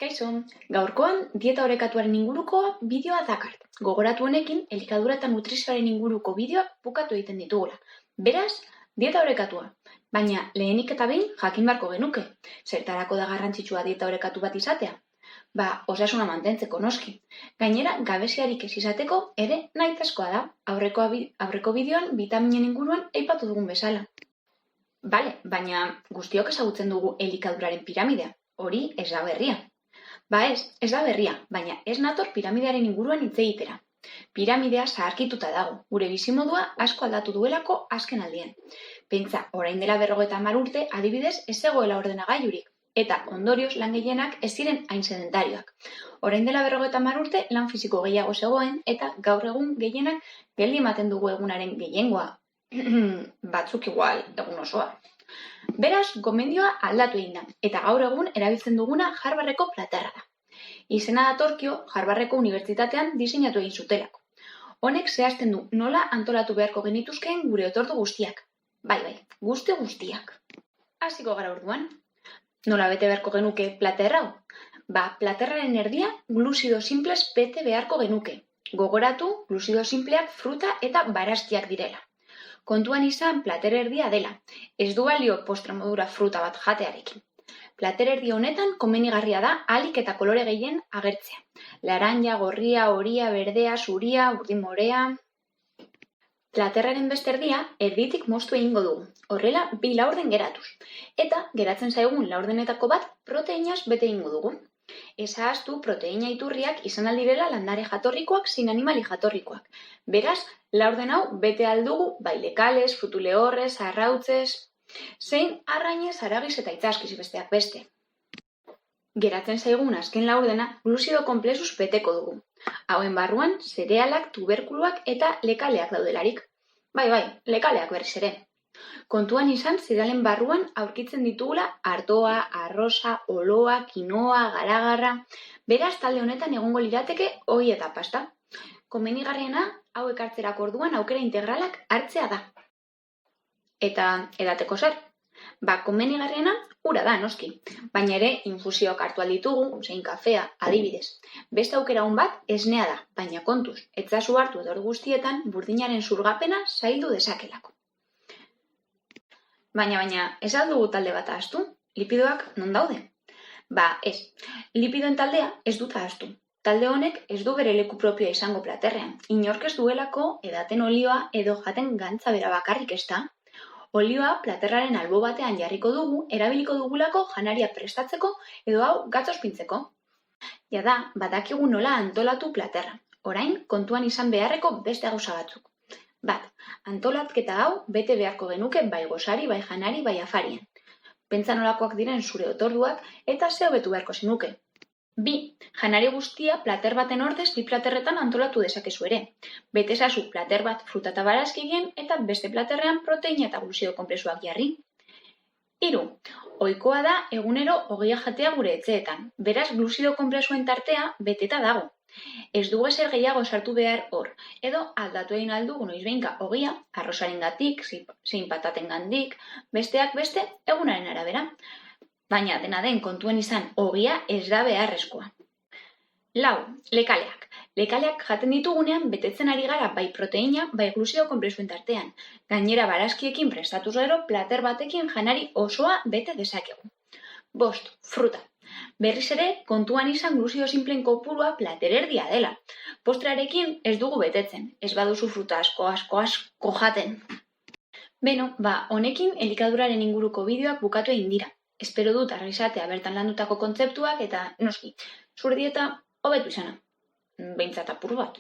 Kaixo, gaurkoan dieta orekatuaren inguruko bideoa dakart. Gogoratu honekin, elikadura eta nutrizioaren inguruko bideoak bukatu egiten ditugula. Beraz, dieta orekatua. Baina, lehenik eta behin jakin beharko genuke. Zertarako da garrantzitsua dieta orekatu bat izatea? Osasuna mantentzeko noski. Gainera, gabeziarik ez izateko ere nahitaezkoa da. Aurreko bideoan bitaminen inguruan aipatu dugun bezala. Baina guztiok ezagutzen dugu elikaduraren piramidea. Hori ez da berria. Ez da berria, baina ez nator piramidearen inguruan hitz egitera. Piramidea zaharkituta dago, gure bizimodua asko aldatu duelako azken aldian. Pentsa, orain dela 50 urte, adibidez, ez zegoela ordenagailurik, eta ondorioz lan gehienak ez ziren hain sedentarioak. Orain dela 50 urte, lan fisiko gehiago zegoen, eta gaur egun gehienak geldi ematen dugu egunaren gehiengoa. Batzuk igual, egun osoa. Beraz, gomendioa aldatu egin da, eta gaur egun erabiltzen duguna Harvardeko platerra da. Izena datorkio Harvardeko unibertsitatean diseinatu egin zutelako. Honek zehazten du nola antolatu beharko genituzkeen gure otordu guztiak. Guzti guztiak. Hasiko gara orduan. Nola bete beharko genuke platerra hau? Platerraren erdia gluzido simples bete beharko genuke. Gogoratu, gluzido simpleak fruta eta barazkiak direla. Kontuan izan plater erdia dela, ez du balio postre modura fruta bat jatearekin. Plater erdi honetan komenigarria da ahalik eta kolore gehien agertzea. Laranja, gorria, horia, berdea, zuria, urdin morea. Platerraren beste erdia erditik moztu egingo dugu, horrela 2 laurden geratuz. Eta geratzen zaigun laurdenetako bat proteinaz bete egingo dugu. Ez ahaztu proteina iturriak izan aldirela landare jatorrikoak zein animali jatorrikoak. Beraz, laurden hau bete aldugu lekales, frutu lehorrez, arrautzez, zein arrainez, haragiz eta itzaskiz besteak beste. Geratzen zaigun azken laurdena gluzido konplexuz beteko dugu. Hauen barruan zerealak, tuberkuluak eta lekaleak daudelarik. Lekaleak berriz ere. Kontuan izan zerealen barruan aurkitzen ditugula ardoa, arroza, oloa, kinoa, garagarra. Beraz, talde honetan egongo lirateke ogi eta pasta. Komenigarriena hauek hartzerako orduan aukera integralak hartzea da. Eta edateko zer? Komenigarriena ura da, noski. Baina ere, infusioak hartu alditugu, zein kafea, adibidez. Beste aukera hon bat esnea da, baina kontuz, etzazu hartu edo guztietan burdinaren zurgapena zaildu dezakelako. Baina, ez aldugu talde bat ahaztu? Lipidoak non daude? Ez. Lipidoen taldea ez dut ahaztu. Talde honek ez du bere leku propioa izango platerrean. Inork ez duelako edaten olioa edo jaten gantza bera bakarrik ez da. Olioa platerraren albo batean jarriko dugu, erabiliko dugulako janaria prestatzeko edo hau gatz ospintzeko. Jada, badakigu nola antolatu platerra. Orain, kontuan izan beharreko beste gauza batzuk. Antolatketa hau bete beharko genuke bai gosari, bai janari, bai afarian. Pentsa nolakoak diren zure otorduak eta ze hobetu beharko zenuke. 2. Janari guztia plater baten ordez 2 platerretan antolatu dezakezu ere. Bete ezazu plater bat fruta eta barazkien eta beste platerrean proteina eta gluzido konplexuak jarri. 3. Ohikoa da egunero ogia jatea gure etxeetan. Beraz, gluzido konplexuen tartea beteta dago. Ez dugu ezer gehiago sartu behar hor, edo aldatu egin aldugu noizbehinka ogia, arrozarengatik, zein patatengandik, besteak beste egunaren arabera. Baina dena den kontuan izan ogia ez da beharrezkoa. 4. Lekaleak. Lekaleak jaten ditugunean betetzen ari gara bai proteina, bai gluzido konplexuen tartean. Gainera barazkiekin prestatuz gero plater batekin janari osoa bete dezakegu. 5. Fruta. Berriz ere, kontuan izan gluzido simpleen kopurua plater erdia dela. Postrearekin ez dugu betetzen, ez baduzu fruta asko jaten. Honekin elikaduraren inguruko bideoak bukatu egin dira. Espero dut argi izatea bertan landutako kontzeptuak eta, noski, zure dieta hobetu izana. Behintzat apur bat.